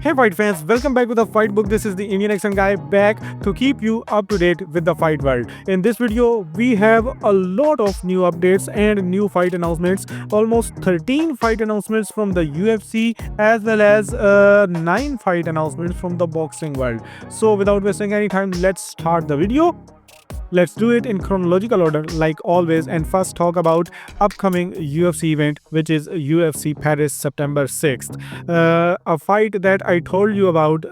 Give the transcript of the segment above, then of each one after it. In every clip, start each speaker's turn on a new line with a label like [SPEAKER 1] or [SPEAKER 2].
[SPEAKER 1] Hey fight fans, welcome back to the Fight Book. This is the Indian accent guy back to keep you up to date with the fight world. In this video, we have a lot of new updates and new fight announcements. Almost 13 fight announcements from the UFC as well as 9 fight announcements from the boxing world. So without wasting any time, let's start the video. Let's do it in chronological order like always, and first talk about upcoming UFC event, which is UFC Paris September 6th. A fight that I told you about,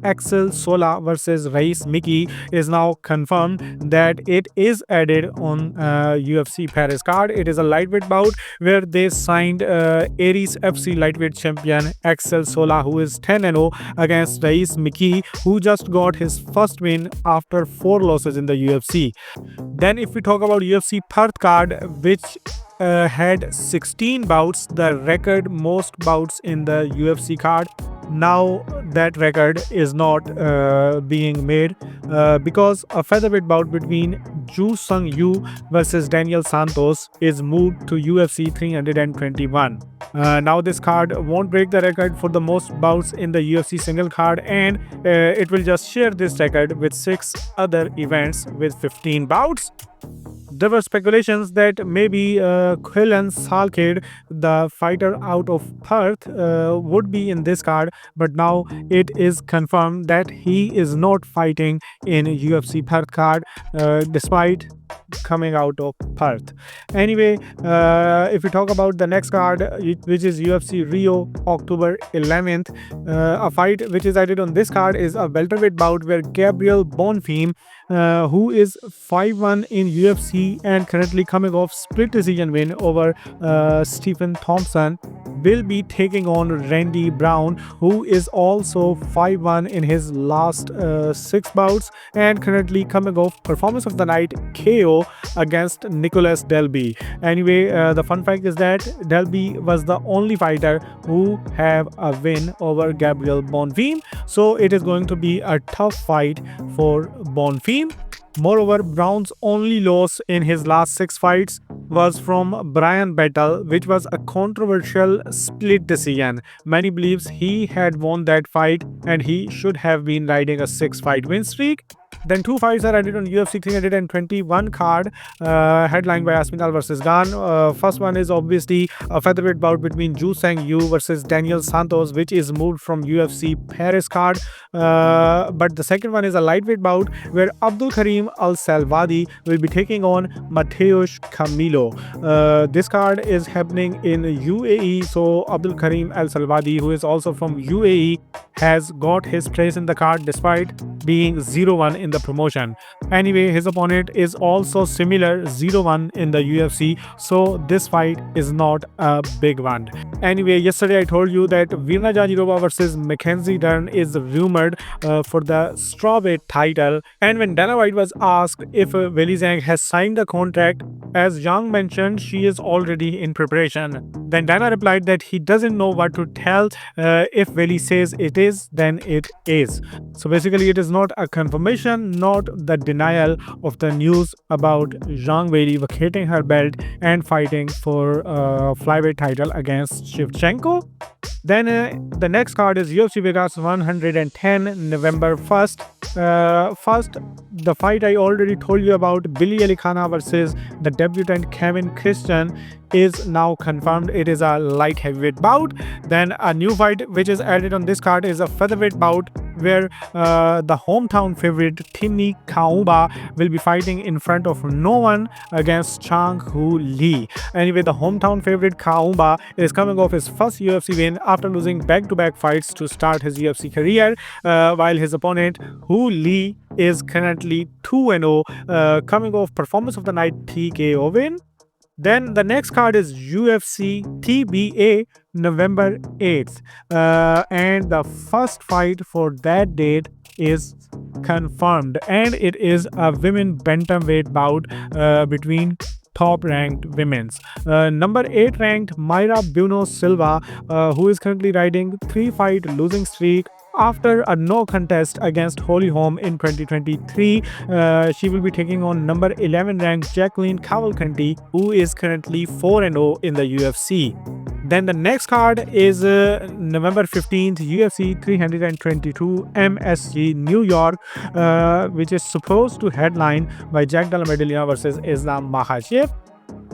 [SPEAKER 1] Axel Sola versus Reyes Mickey, is now confirmed that it is added on UFC Paris card. It is a lightweight bout where they signed Aries FC lightweight champion Axel Sola, who is 10-0, against Reyes Mickey, who just got his first win after 4 losses in the UFC. Then if we talk about UFC Perth card, which had 16 bouts, the record most bouts in the UFC card. Now that record is not being made because a featherweight bout between Ju Sung Yu versus Daniel Santos is moved to UFC 321. Now this card won't break the record for the most bouts in the UFC single card, and it will just share this record with 6 other events with 15 bouts. There were speculations that maybe Quillan Salkid, the fighter out of Perth, would be in this card, but now it is confirmed that he is not fighting in UFC Perth card despite coming out of Perth. Anyway, if we talk about the next card, which is UFC Rio October 11th, a fight which is added on this card is a welterweight bout where Gabriel Bonfim, who is 5-1 in UFC and currently coming off split decision win over Stephen Thompson, will be taking on Randy Brown, who is also 5-1 in his last 6 bouts and currently coming off performance of the night KO against Nicolas Delby. Anyway, the fun fact is that Delby was the only fighter who have a win over Gabriel Bonfim, so it is going to be a tough fight for Bonfim. Moreover, Brown's only loss in his last 6 fights was from Brian Battle, which was a controversial split decision. Many believes he had won that fight and he should have been riding a 6-fight win streak. Then 2 fights are added on UFC 321 card, headlined by Aspinall versus Gane. First one is obviously a featherweight bout between Ju Sang Yu versus Daniel Santos, which is moved from UFC Paris card. But the second one is a lightweight bout where Abdul Karim Al Salvadi will be taking on Mateusz Camilo. This card is happening in UAE, so Abdul Karim Al Salvadi, who is also from UAE, has got his place in the card despite being 0-1 in the promotion. Anyway, his opponent is also similar 0-1 in the UFC, so this fight is not a big one. Anyway, yesterday I told you that Virna Jandiroba versus Mackenzie Dern is rumored for the strawweight title, and when Dana White was asked if Weili Zhang has signed the contract, as Zhang mentioned, she is already in preparation. Then Dana replied that he doesn't know what to tell. If Weili says it is, then it is. So basically it is not a confirmation, not the denial of the news about Zhang Weili vacating her belt and fighting for flyweight title against Shevchenko. Then the next card is UFC Vegas 110 November 1st. First, the fight I already told you about, Billy Elikana versus the debutant Kevin Christian, is now confirmed. It is a light heavyweight bout. Then a new fight which is added on this card is a featherweight bout where the hometown favorite Tinny Kauba will be fighting in front of no one against Chang Hu Lee. Anyway, the hometown favorite Kauba is coming off his first UFC win after losing back-to-back fights to start his UFC career, while his opponent Hu Lee is currently 2-0, coming off performance of the night TKO win. Then the next card is UFC TBA November 8th, and the first fight for that date is confirmed, and it is a women bantamweight bout between top-ranked women's. Number 8 ranked Mayra Bueno Silva, who is currently riding 3-fight losing streak after a no contest against Holly Holm in 2023. She will be taking on number 11 ranked Jacqueline Cavalcanti, who is currently 4-0 in the UFC. Then the next card is November 15th, UFC 322 MSG New York, which is supposed to headline by Jack Della Maddalena versus Islam Makhachev.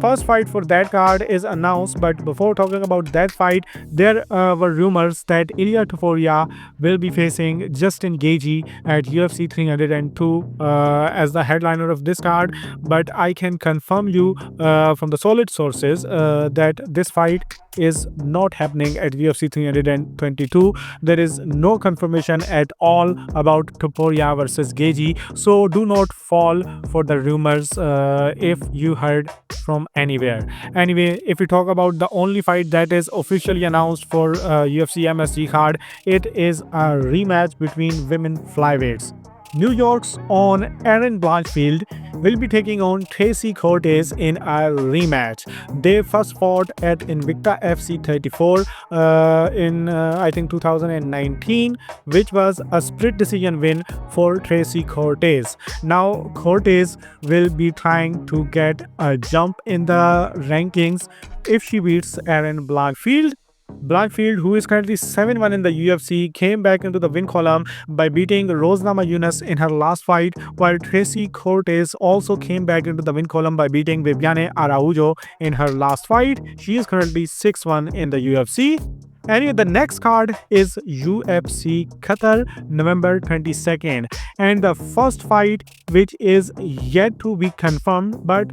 [SPEAKER 1] First fight for that card is announced, but before talking about that fight, there were rumors that Ilia Topuria will be facing Justin Gaethje at UFC 302 as the headliner of this card. But I can confirm you from the solid sources that this fight is not happening at UFC 322. There is no confirmation at all about Topuria versus Gaethje, so do not fall for the rumors if you heard from anywhere. Anyway, if we talk about the only fight that is officially announced for UFC MSG card, it is a rematch between women flyweights. New York's own Erin Blanchfield will be taking on Tracy Cortez in a rematch. They first fought at Invicta FC 34 in I think 2019, which was a split decision win for Tracy Cortez. Now Cortez will be trying to get a jump in the rankings if she beats Erin Blanchfield. Blanchfield, who is currently 7-1 in the UFC, came back into the win column by beating Rosnama Yunus in her last fight, while Tracy Cortez also came back into the win column by beating Viviane Araujo in her last fight. She is currently 6-1 in the UFC. Anyway, the next card is UFC Qatar, November 22nd. And the first fight, which is yet to be confirmed, but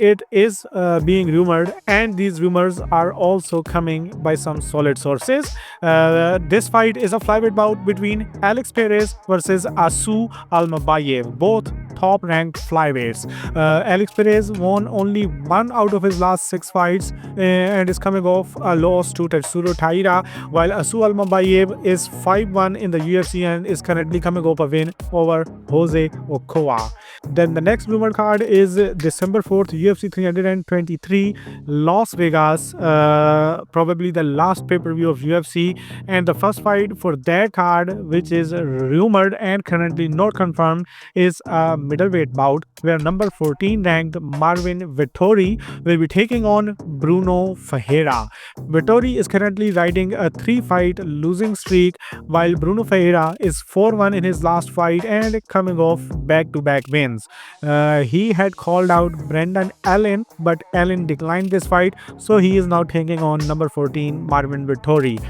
[SPEAKER 1] it is being rumored, and these rumors are also coming by some solid sources. This fight is a flyweight bout between Alex Perez versus Asu Almabayev, both top-ranked flyweights. Alex Perez won only 1 out of his last 6 fights and is coming off a loss to Tetsuro Taira, while Asu Almabayev is 5-1 in the UFC and is currently coming off a win over Jose Ochoa. Then the next rumored card is December 4th, UFC 323, Las Vegas, probably the last pay-per-view of UFC, and the first fight for that card, which is rumored and currently not confirmed, is a middleweight bout where number 14 ranked Marvin Vettori will be taking on Bruno Ferreira. Vettori is currently riding a 3-fight losing streak, while Bruno Ferreira is 4-1 in his last fight and coming off back-to-back wins. He had called out Brendan Allen, but Allen declined this fight, so he is now taking on number 14 Marvin Vettori.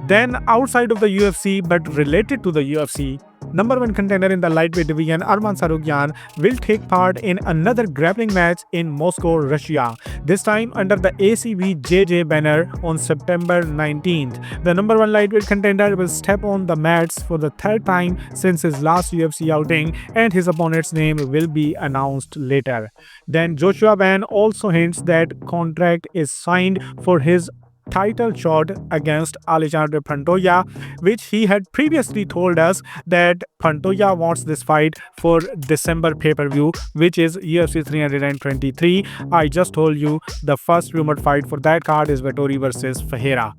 [SPEAKER 1] Then outside of the UFC but related to the UFC, number 1 contender in the lightweight division Arman Tsarukyan will take part in another grappling match in Moscow, Russia, this time under the ACBJJ banner on September 19th. The number 1 lightweight contender will step on the mats for the 3rd time since his last UFC outing, and his opponent's name will be announced later. Then Joshua Ban also hints that contract is signed for his title shot against Alexander Pantoja, which he had previously told us that Pantoja wants this fight for December pay-per-view, which is UFC 323. I just told you the first rumored fight for that card is Vettori versus Ferreira.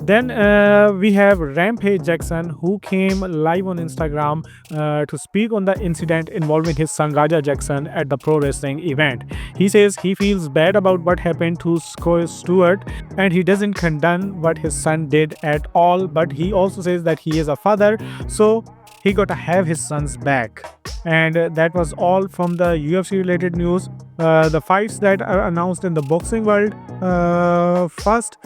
[SPEAKER 1] Then we have Rampage Jackson, who came live on Instagram to speak on the incident involving his son Raja Jackson at the pro wrestling event. He says he feels bad about what happened to Stewart and he doesn't condone what his son did at all, but he also says that he is a father, so he got to have his son's back. And that was all from the UFC related news. The fights that are announced in the boxing world. First,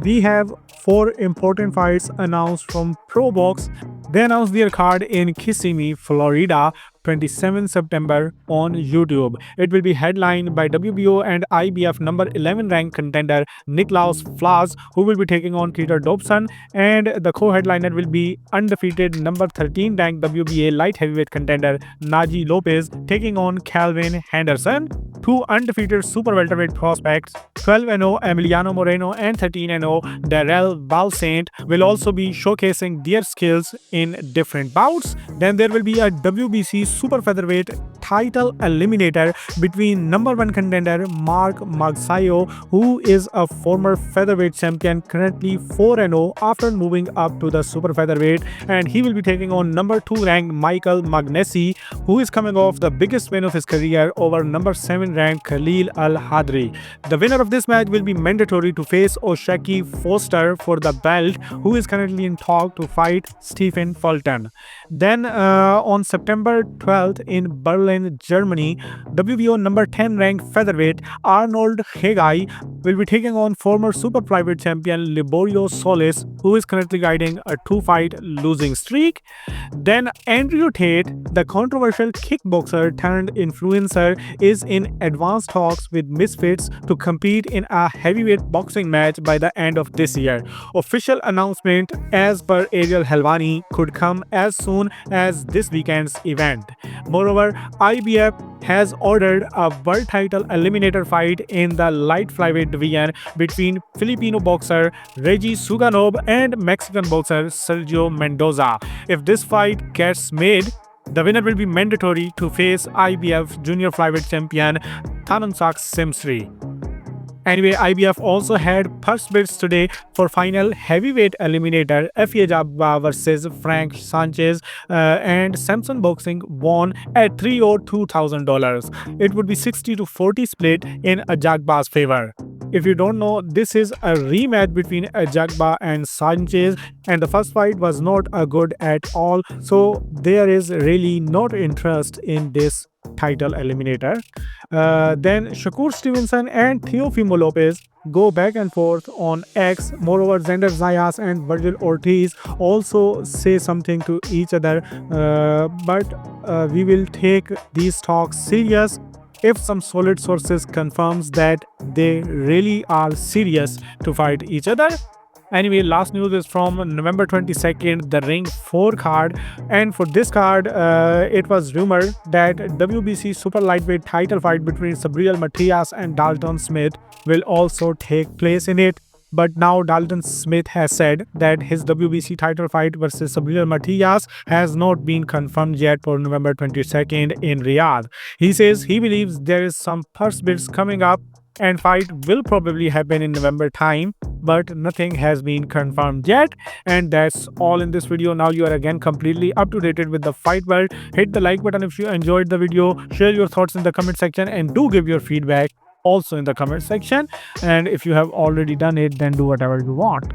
[SPEAKER 1] we have 4 important fights announced from Pro Box. They announced their card in Kissimmee, Florida, 27 September on YouTube. It will be headlined by WBO and IBF number 11 ranked contender Niklaus Flas, who will be taking on Peter Dobson, and the co-headliner will be undefeated number 13 ranked WBA light heavyweight contender Naji Lopez taking on Calvin Henderson. 2 undefeated super welterweight prospects, 12-0 Emiliano Moreno and 13-0 Darrell Balsaint, will also be showcasing their skills in different bouts. Then there will be a WBC super featherweight title eliminator between number one contender Mark Magsayo, who is a former featherweight champion, currently 4-0 after moving up to the super featherweight, and he will be taking on number 2 ranked Michael Magnesi, who is coming off the biggest win of his career over number 7 ranked Khalil Al-Hadri. The winner of this match will be mandatory to face Oshaki Foster for the belt, who is currently in talk to fight Stephen Fulton. Then on September 12th in Berlin, Germany, WBO number 10 ranked featherweight Arnold Hegai will be taking on former super flyweight champion Liborio Solis, who is currently riding a 2-fight losing streak. Then Andrew Tate, the controversial kickboxer turned influencer, is in advanced talks with Misfits to compete in a heavyweight boxing match by the end of this year. Official announcement as per Ariel Helwani could come as soon as this weekend's event. Moreover, IBF has ordered a world title eliminator fight in the light flyweight division between Filipino boxer Reggie Suganov and Mexican boxer Sergio Mendoza. If this fight gets made, the winner will be mandatory to face IBF junior flyweight champion Thanonsak Simsri. Anyway, IBF also had purse bids today for final heavyweight eliminator Efia Jabba versus Frank Sanchez, and Samson Boxing won at $302,000. It would be 60-40 split in Ajagba's favor. If you don't know, this is a rematch between Ajagba and Sanchez, and the first fight was not good at all, so there is really not interest in this title eliminator. Then Shakur Stevenson and Teofimo Lopez go back and forth on X. Moreover, Xander Zayas and Virgil Ortiz also say something to each other, but we will take these talks serious if some solid sources confirms that they really are serious to fight each other. Anyway, last news is from November 22nd, the Ring 4 card. And for this card, it was rumored that WBC super lightweight title fight between Sabriel Matias and Dalton Smith will also take place in it. But now Dalton Smith has said that his WBC title fight versus Sabriel Matias has not been confirmed yet for November 22nd in Riyadh. He says he believes there is some purse bids coming up and fight will probably happen in November time, but nothing has been confirmed yet. And that's all in this video. Now you are again completely up to date with the fight world. Hit the like button if you enjoyed the video, share your thoughts in the comment section, and do give your feedback also in the comment section. And if you have already done it, then do whatever you want.